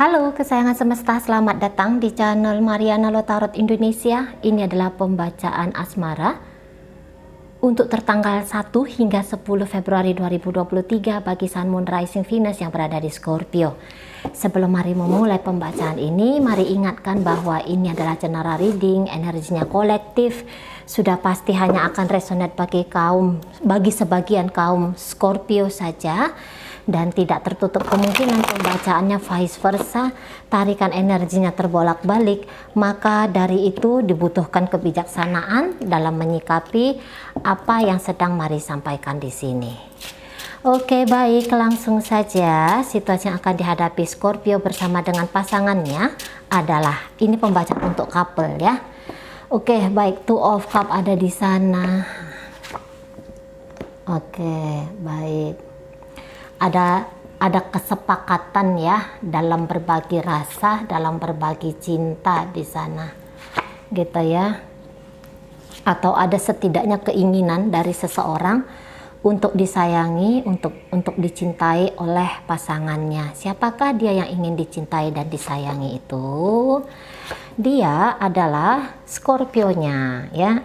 Halo kesayangan semesta, selamat datang di channel Mariana Lotarot Indonesia. Ini adalah pembacaan asmara untuk tertanggal 1 hingga 10 Februari 2023 bagi Sun Moon Rising Venus yang berada di Scorpio. Sebelum mari memulai pembacaan ini, mari ingatkan bahwa ini adalah general reading, energinya kolektif. Sudah pasti hanya akan resonate bagi sebagian kaum Scorpio saja, dan tidak tertutup kemungkinan pembacaannya vice versa, tarikan energinya terbolak-balik. Maka dari itu dibutuhkan kebijaksanaan dalam menyikapi apa yang sedang mari sampaikan di sini. Oke, baik, langsung saja. Situasi yang akan dihadapi Scorpio bersama dengan pasangannya adalah ini pembacaan untuk couple ya. Oke, baik, Two of Cup ada di sana. Oke, baik. Ada kesepakatan ya dalam berbagi rasa, dalam berbagi cinta di sana, gitu ya. Atau ada setidaknya keinginan dari seseorang untuk disayangi, untuk dicintai oleh pasangannya. Siapakah dia yang ingin dicintai dan disayangi itu? Dia adalah Scorpio-nya ya.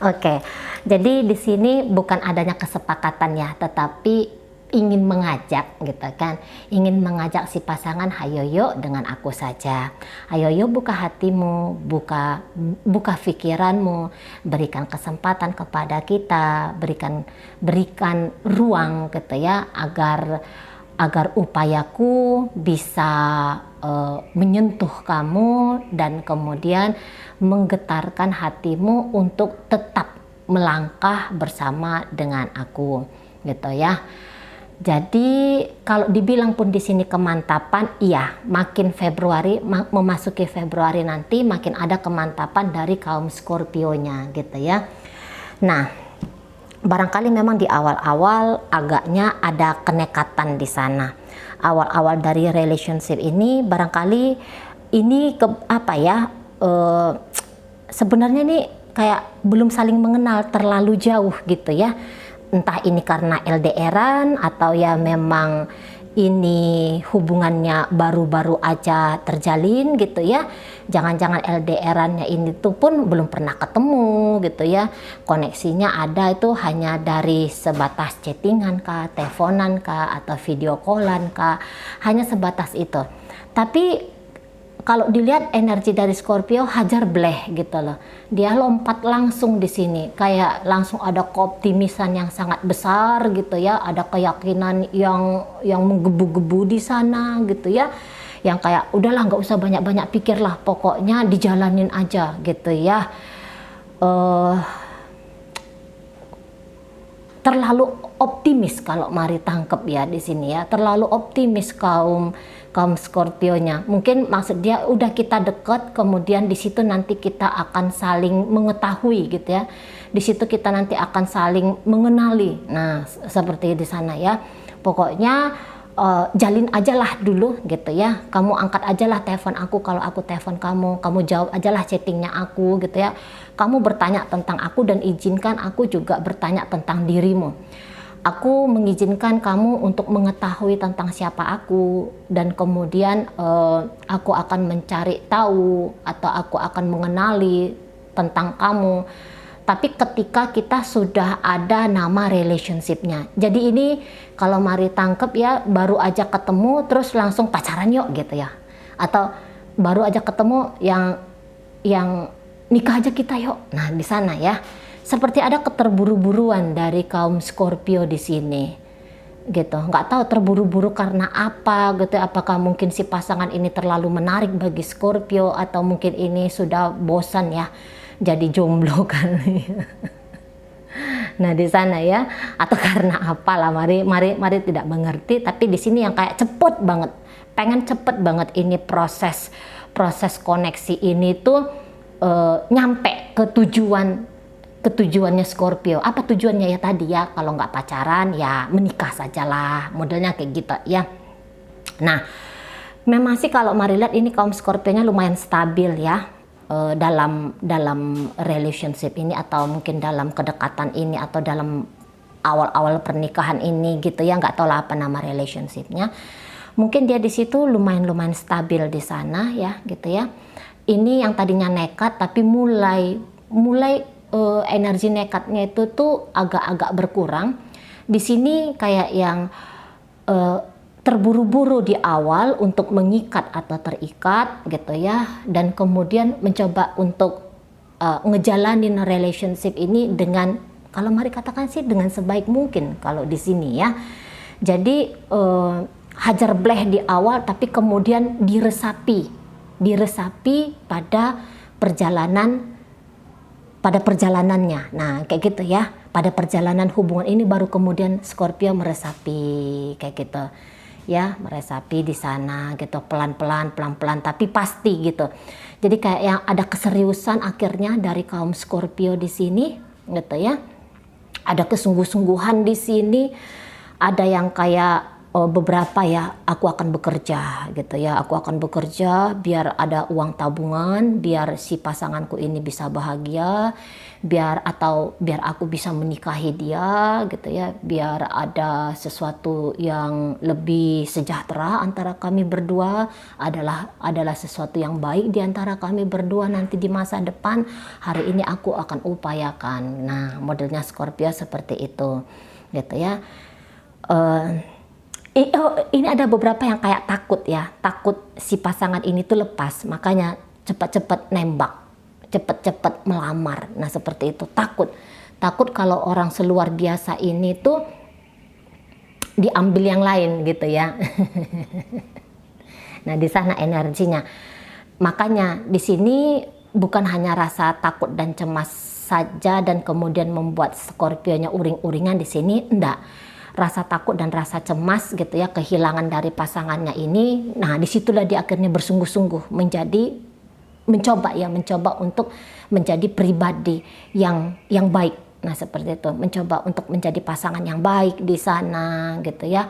Oke. Jadi di sini bukan adanya kesepakatan ya, tetapi ingin mengajak gitu kan. Ingin mengajak si pasangan, hayo yuk dengan aku saja. Hayo yuk buka hatimu, buka pikiranmu, berikan kesempatan kepada kita, berikan ruang gitu ya, agar upayaku bisa menyentuh kamu dan kemudian menggetarkan hatimu untuk tetap melangkah bersama dengan aku, gitu ya. Jadi kalau dibilang pun di sini kemantapan, iya, makin Februari memasuki Februari nanti makin ada kemantapan dari kaum Scorpio-nya, gitu ya. Nah, barangkali memang di awal-awal agaknya ada kenekatan di sana. Awal-awal dari relationship ini barangkali ini sebenarnya ini kayak belum saling mengenal terlalu jauh gitu ya. Entah ini karena LDRan atau ya memang ini hubungannya baru-baru aja terjalin gitu ya. Jangan-jangan LDRannya ini tuh pun belum pernah ketemu gitu ya. Koneksinya ada itu hanya dari sebatas chattingan kah, teleponan kah, atau video callan kah. Hanya sebatas itu. Tapi kalau dilihat energi dari Scorpio hajar bleh gitu loh. Dia lompat langsung di sini, kayak langsung ada keoptimisan yang sangat besar gitu ya, ada keyakinan yang menggebu-gebu di sana gitu ya. Yang kayak udahlah nggak usah banyak-banyak pikir lah, pokoknya dijalanin aja gitu ya. Terlalu optimis kalau mari tangkep ya di sini ya, terlalu optimis kaum Scorpio-nya. Mungkin maksud dia udah kita deket, kemudian di situ nanti kita akan saling mengetahui gitu ya. Di situ kita nanti akan saling mengenali. Nah, seperti di sana ya. Pokoknya jalin aja lah dulu gitu ya. Kamu angkat aja lah telepon aku kalau aku telepon kamu. Kamu jawab aja lah chattingnya aku gitu ya. Kamu bertanya tentang aku dan izinkan aku juga bertanya tentang dirimu. Aku mengizinkan kamu untuk mengetahui tentang siapa aku, dan kemudian aku akan mencari tahu atau aku akan mengenali tentang kamu. Tapi ketika kita sudah ada nama relationship-nya. Jadi ini kalau mari tangkep ya, baru aja ketemu terus langsung pacaran yuk gitu ya. Atau baru aja ketemu yang nikah aja kita yuk. Nah, di sana ya. Seperti ada keterburu-buruan dari kaum Scorpio di sini, gitu. Nggak tahu terburu-buru karena apa, gitu. Apakah mungkin si pasangan ini terlalu menarik bagi Scorpio, atau mungkin ini sudah bosan ya, jadi jomblo kan? Nah di sana ya, atau karena apalah, mari tidak mengerti. Tapi di sini yang kayak cepet banget, pengen cepet banget ini proses koneksi ini tuh nyampe ke tujuannya Scorpio. Apa tujuannya ya tadi ya, kalau nggak pacaran ya menikah sajalah, modelnya kayak gitu ya. Nah memang sih kalau mari lihat ini kaum Scorpio-nya lumayan stabil ya, dalam relationship ini, atau mungkin dalam kedekatan ini, atau dalam awal-awal pernikahan ini gitu ya, nggak tahu lah apa nama relationshipnya. Mungkin dia di situ lumayan stabil di sana ya gitu ya. Ini yang tadinya nekat tapi mulai energi nekatnya itu tuh agak-agak berkurang. Di sini kayak yang terburu-buru di awal untuk mengikat atau terikat gitu ya, dan kemudian mencoba untuk ngejalanin relationship ini dengan, kalau mari katakan sih, dengan sebaik mungkin kalau di sini ya. Jadi hajar bleh di awal tapi kemudian diresapi pada perjalanannya. Nah, kayak gitu ya. Pada perjalanan hubungan ini baru kemudian Scorpio meresapi kayak gitu. Ya, meresapi di sana gitu, pelan-pelan tapi pasti gitu. Jadi kayak yang ada keseriusan akhirnya dari kaum Scorpio di sini gitu ya. Ada kesungguh-sungguhan di sini. Ada yang kayak beberapa ya, aku akan bekerja gitu ya, aku akan bekerja biar ada uang tabungan, biar si pasanganku ini bisa bahagia, biar aku bisa menikahi dia gitu ya, biar ada sesuatu yang lebih sejahtera antara kami berdua, adalah sesuatu yang baik di antara kami berdua nanti di masa depan. Hari ini aku akan upayakan. Nah, modelnya Scorpio seperti itu gitu ya. Ini ada beberapa yang kayak takut si pasangan ini tuh lepas, makanya cepat-cepat nembak, cepat-cepat melamar. Nah, seperti itu, takut kalau orang seluar biasa ini tuh diambil yang lain gitu ya. Nah, di sana energinya. Makanya di sini bukan hanya rasa takut dan cemas saja dan kemudian membuat Scorpio-nya uring-uringan di sini, enggak. Rasa takut dan rasa cemas gitu ya, kehilangan dari pasangannya ini. Nah, disitulah dia akhirnya bersungguh-sungguh mencoba untuk menjadi pribadi yang baik. Nah, seperti itu, mencoba untuk menjadi pasangan yang baik di sana gitu ya.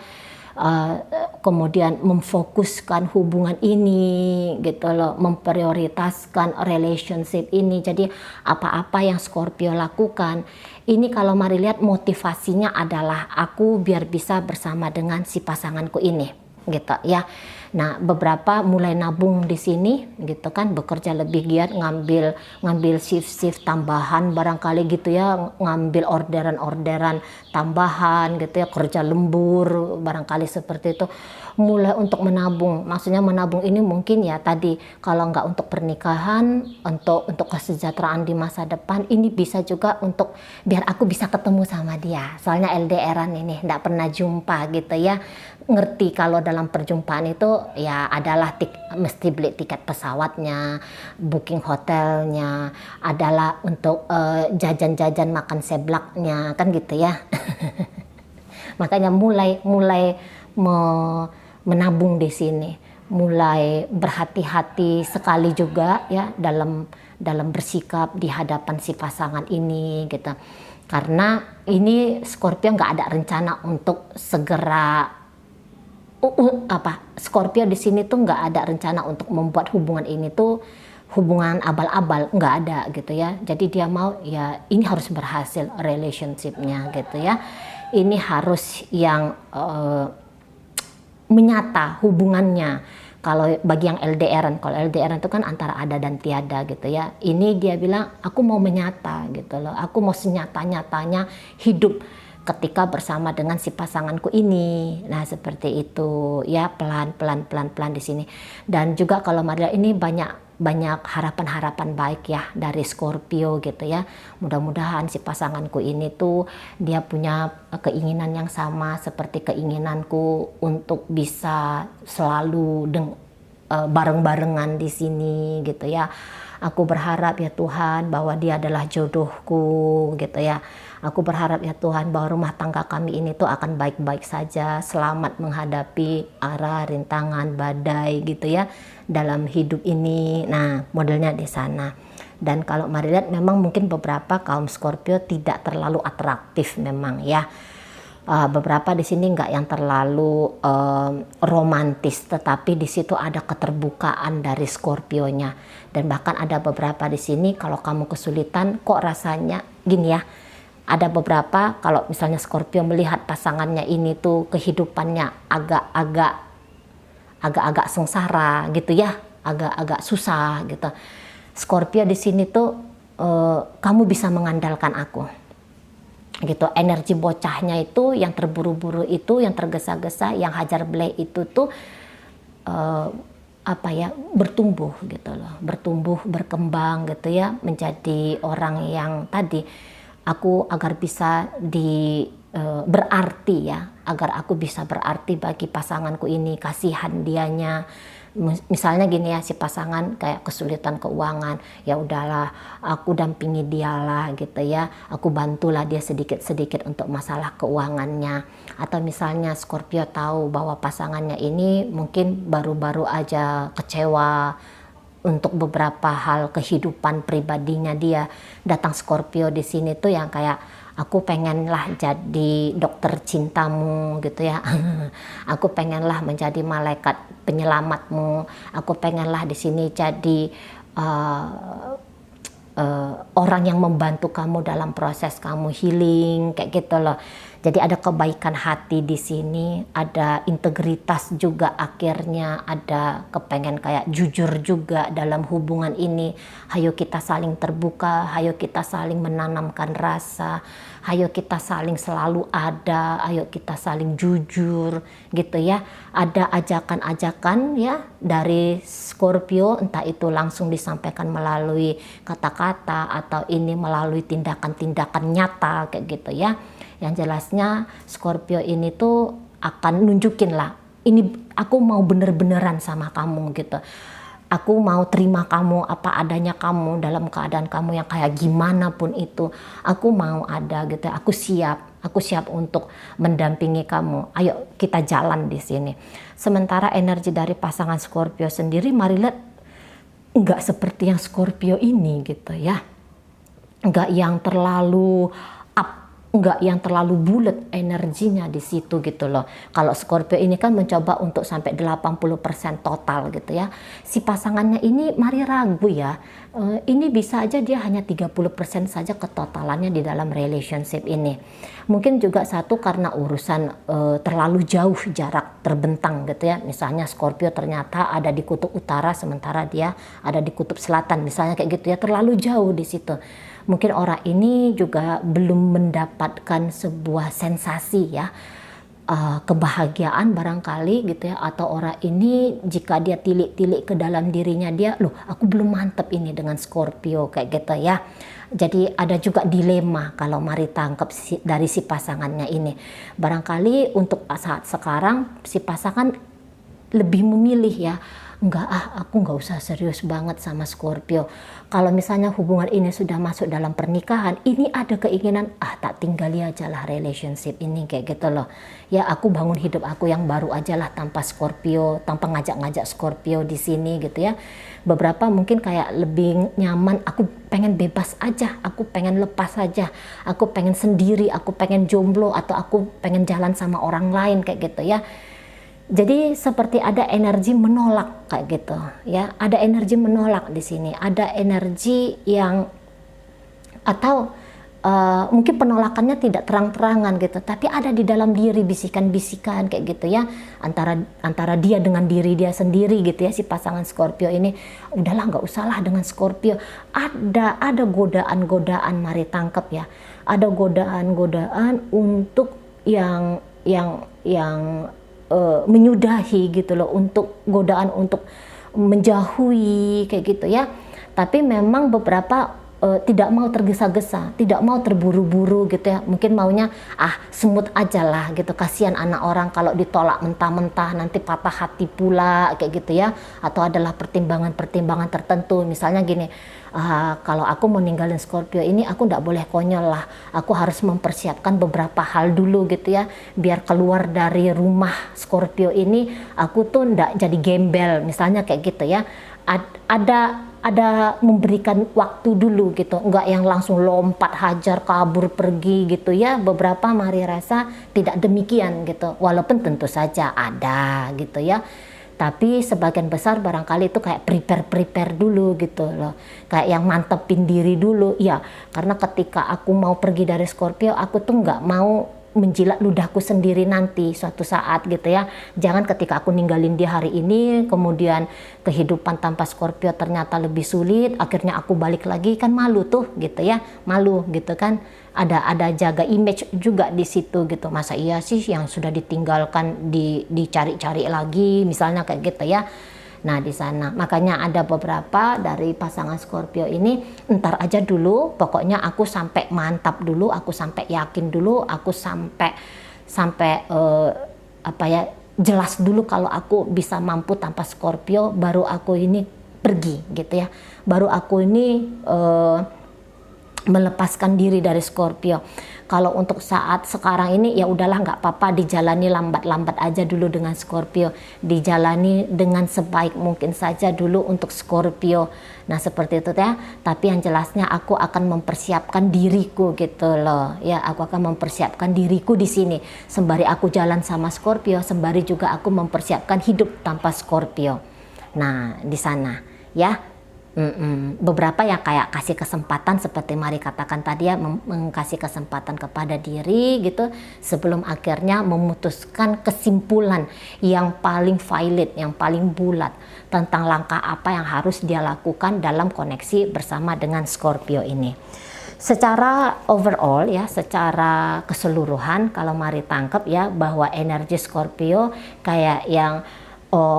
Kemudian memfokuskan hubungan ini gitu loh, memprioritaskan relationship ini. Jadi apa-apa yang Scorpio lakukan ini, kalau mari lihat, motivasinya adalah aku biar bisa bersama dengan si pasanganku ini gitu ya. Nah, beberapa mulai nabung di sini gitu kan, bekerja lebih giat, ngambil shift tambahan barangkali gitu ya, ngambil orderan tambahan gitu ya, kerja lembur barangkali seperti itu, mulai untuk menabung. Maksudnya menabung ini mungkin ya tadi, kalau nggak untuk pernikahan, untuk kesejahteraan di masa depan, ini bisa juga untuk biar aku bisa ketemu sama dia, soalnya LDRan ini nggak pernah jumpa gitu ya. Ngerti kalau dalam perjumpaan itu ya adalah mesti beli tiket pesawatnya, booking hotelnya, adalah untuk jajan-jajan makan seblaknya kan gitu ya. Makanya mulai menabung di sini, mulai berhati-hati sekali juga ya dalam bersikap di hadapan si pasangan ini gitu. Karena ini Scorpio nggak ada rencana untuk segera Scorpio di sini tuh nggak ada rencana untuk membuat hubungan ini tuh hubungan abal-abal, nggak ada gitu ya. Jadi dia mau ya ini harus berhasil relationshipnya gitu ya. Ini harus yang menyata hubungannya. Kalau bagi yang LDRan, kalau LDRan itu kan antara ada dan tiada gitu ya. Ini dia bilang aku mau menyata gitu loh. Aku mau senyata-nyatanya hidup ketika bersama dengan si pasanganku ini. Nah, seperti itu ya, pelan di sini. Dan juga kalau Maria ini banyak harapan-harapan baik ya dari Scorpio gitu ya. Mudah-mudahan si pasanganku ini tuh dia punya keinginan yang sama seperti keinginanku untuk bisa selalu bareng-barengan di sini gitu ya. Aku berharap ya Tuhan bahwa dia adalah jodohku gitu ya. Aku berharap ya Tuhan bahwa rumah tangga kami ini tuh akan baik-baik saja, selamat menghadapi arah, rintangan, badai gitu ya dalam hidup ini. Nah, modelnya di sana. Dan kalau mari lihat, memang mungkin beberapa kaum Scorpio tidak terlalu atraktif memang ya. Beberapa di sini nggak yang terlalu romantis, tetapi di situ ada keterbukaan dari Scorpionya. Dan bahkan ada beberapa di sini kalau kamu kesulitan, kok rasanya gini ya, ada beberapa kalau misalnya Scorpio melihat pasangannya ini tuh kehidupannya agak-agak sengsara gitu ya, agak-agak susah gitu. Scorpio di sini tuh kamu bisa mengandalkan aku. Gitu, energi bocahnya itu yang terburu-buru itu, yang tergesa-gesa, yang hajar bleh itu tuh bertumbuh gitu loh, bertumbuh, berkembang gitu ya, menjadi orang yang tadi aku agar bisa berarti ya, agar aku bisa berarti bagi pasanganku ini, kasihan dianya. Misalnya gini ya, si pasangan kayak kesulitan keuangan, ya udahlah aku dampingi dialah gitu ya, aku bantulah dia sedikit-sedikit untuk masalah keuangannya. Atau misalnya Scorpio tahu bahwa pasangannya ini mungkin baru-baru aja kecewa untuk beberapa hal kehidupan pribadinya dia, datang Scorpio di sini tuh yang kayak aku pengenlah jadi dokter cintamu gitu ya. Aku pengenlah menjadi malaikat penyelamatmu. Aku pengenlah di sini jadi orang yang membantu kamu dalam proses kamu healing kayak gitu loh. Jadi ada kebaikan hati di sini, ada integritas juga akhirnya, ada kepengen kayak jujur juga dalam hubungan ini. Hayo kita saling terbuka, hayo kita saling menanamkan rasa, hayo kita saling selalu ada, ayo kita saling jujur gitu ya. Ada ajakan-ajakan ya dari Scorpio, entah itu langsung disampaikan melalui kata-kata atau ini melalui tindakan-tindakan nyata kayak gitu ya. Yang jelasnya Scorpio ini tuh akan nunjukin lah, ini aku mau bener-beneran sama kamu gitu. Aku mau terima kamu apa adanya kamu, dalam keadaan kamu yang kayak gimana pun itu. Aku mau ada gitu, aku siap untuk mendampingi kamu. Ayo kita jalan di sini. Sementara energi dari pasangan Scorpio sendiri, mari lihat, nggak seperti yang Scorpio ini gitu ya. Nggak yang terlalu nggak yang terlalu bulat energinya di situ gitu loh. Kalau Scorpio ini kan mencoba untuk sampai 80% total gitu ya. Si pasangannya ini mari ragu ya. Ini bisa aja dia hanya 30% saja ketotalannya di dalam relationship ini. Mungkin juga satu karena urusan terlalu jauh jarak terbentang gitu ya. Misalnya Scorpio ternyata ada di kutub utara sementara dia ada di kutub selatan. Misalnya kayak gitu ya, terlalu jauh di situ. Mungkin orang ini juga belum mendapatkan sebuah sensasi ya, kebahagiaan barangkali gitu ya, atau orang ini jika dia tilik-tilik ke dalam dirinya dia, loh aku belum mantep ini dengan Scorpio kayak gitu ya. Jadi ada juga dilema kalau mari tangkap dari si pasangannya ini. Barangkali untuk saat sekarang si pasangan lebih memilih ya, aku nggak usah serius banget sama Scorpio. Kalau misalnya hubungan ini sudah masuk dalam pernikahan, ini ada keinginan, tak tinggali aja lah relationship ini kayak gitu loh. Ya aku bangun hidup aku yang baru aja lah tanpa Scorpio, tanpa ngajak-ngajak Scorpio di sini gitu ya. Beberapa mungkin kayak lebih nyaman, aku pengen bebas aja, aku pengen lepas aja, aku pengen sendiri, aku pengen jomblo, atau aku pengen jalan sama orang lain kayak gitu ya. Jadi seperti ada energi menolak kayak gitu ya, ada energi menolak di sini, ada energi yang atau mungkin penolakannya tidak terang-terangan gitu, tapi ada di dalam diri bisikan-bisikan kayak gitu ya, antara dia dengan diri dia sendiri gitu ya. Si pasangan Scorpio ini, udahlah nggak usahlah dengan Scorpio. Ada godaan-godaan, mari tangkap ya, ada godaan-godaan untuk yang menyudahi gitu loh, untuk godaan untuk menjauhi kayak gitu ya. Tapi memang beberapa tidak mau tergesa-gesa, tidak mau terburu-buru gitu ya. Mungkin maunya semut aja lah gitu, kasihan anak orang kalau ditolak mentah-mentah nanti patah hati pula kayak gitu ya. Atau adalah pertimbangan-pertimbangan tertentu, misalnya gini, kalau aku mau ninggalin Scorpio ini aku nggak boleh konyol lah, aku harus mempersiapkan beberapa hal dulu gitu ya, biar keluar dari rumah Scorpio ini aku tuh nggak jadi gembel misalnya kayak gitu ya. Ada memberikan waktu dulu gitu, nggak yang langsung lompat hajar kabur pergi gitu ya. Beberapa mari rasa tidak demikian gitu, walaupun tentu saja ada gitu ya. Tapi sebagian besar barangkali itu kayak prepare dulu gitu loh. Kayak yang mantepin diri dulu. Ya, karena ketika aku mau pergi dari Scorpio, aku tuh nggak mau menjilat ludahku sendiri nanti suatu saat gitu ya. Jangan ketika aku ninggalin dia hari ini, kemudian kehidupan tanpa Scorpio ternyata lebih sulit, akhirnya aku balik lagi, kan malu tuh gitu ya. Malu gitu kan. Ada jaga image juga di situ gitu. Masa iya sih yang sudah ditinggalkan dicari-cari lagi misalnya kayak gitu ya. Nah di sana makanya ada beberapa dari pasangan Scorpio ini, entar aja dulu, pokoknya aku sampai mantap dulu, aku sampai yakin dulu, aku sampai apa ya, jelas dulu kalau aku bisa mampu tanpa Scorpio, baru aku ini pergi gitu ya, baru aku ini melepaskan diri dari Scorpio. Kalau untuk saat sekarang ini ya udahlah, nggak apa-apa, dijalani lambat-lambat aja dulu dengan Scorpio, dijalani dengan sebaik mungkin saja dulu untuk Scorpio. Nah seperti itu ya. Tapi yang jelasnya aku akan mempersiapkan diriku gitu loh. Ya aku akan mempersiapkan diriku di sini. Sembari aku jalan sama Scorpio, sembari juga aku mempersiapkan hidup tanpa Scorpio. Nah di sana ya. Beberapa yang kayak kasih kesempatan seperti Mari katakan tadi ya, mengkasih kesempatan kepada diri gitu sebelum akhirnya memutuskan kesimpulan yang paling valid, yang paling bulat tentang langkah apa yang harus dia lakukan dalam koneksi bersama dengan Scorpio ini. Secara overall ya, secara keseluruhan kalau Mari tangkap ya, bahwa energi Scorpio kayak yang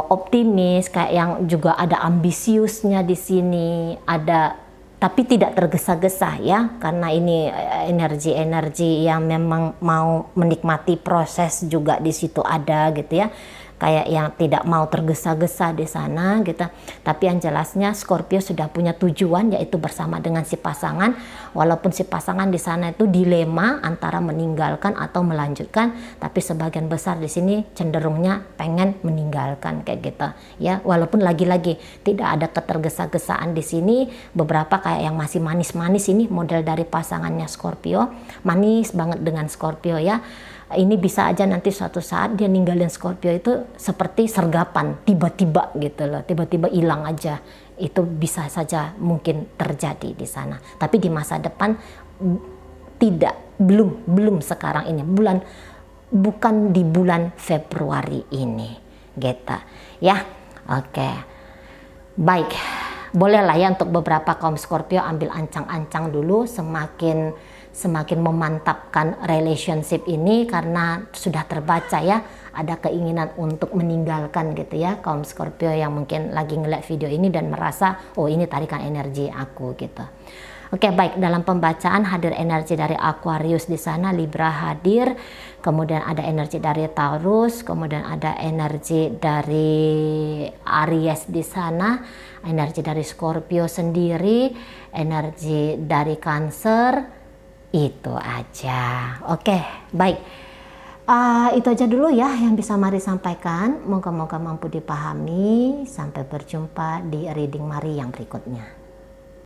optimis, kayak yang juga ada ambisiusnya di sini, ada tapi tidak tergesa-gesa ya, karena ini energi-energi yang memang mau menikmati proses juga di situ ada gitu ya. Kayak yang tidak mau tergesa-gesa di sana gitu. Tapi yang jelasnya Scorpio sudah punya tujuan, yaitu bersama dengan si pasangan. Walaupun si pasangan di sana itu dilema antara meninggalkan atau melanjutkan, tapi sebagian besar di sini cenderungnya pengen meninggalkan kayak gitu ya. Walaupun lagi-lagi tidak ada ketergesa-gesaan di sini, beberapa kayak yang masih manis-manis ini model dari pasangannya Scorpio, manis banget dengan Scorpio ya. Ini bisa aja nanti suatu saat dia ninggalin Scorpio itu seperti sergapan, tiba-tiba gitu loh, tiba-tiba hilang aja. Itu bisa saja mungkin terjadi di sana. Tapi di masa depan tidak, belum sekarang ini, bukan di bulan Februari ini, gitu ya. Oke, baik, bolehlah ya untuk beberapa kaum Scorpio ambil ancang-ancang dulu, semakin memantapkan relationship ini, karena sudah terbaca ya ada keinginan untuk meninggalkan gitu ya kaum Scorpio yang mungkin lagi ngeliat video ini dan merasa oh ini tarikan energi aku gitu. Oke, baik, dalam pembacaan hadir energi dari Aquarius di sana, Libra hadir, kemudian ada energi dari Taurus, kemudian ada energi dari Aries di sana, energi dari Scorpio sendiri, energi dari Cancer. Itu aja. Oke, baik. Itu aja dulu ya yang bisa Mari sampaikan. Moga-moga mampu dipahami. Sampai berjumpa di reading Mari yang berikutnya.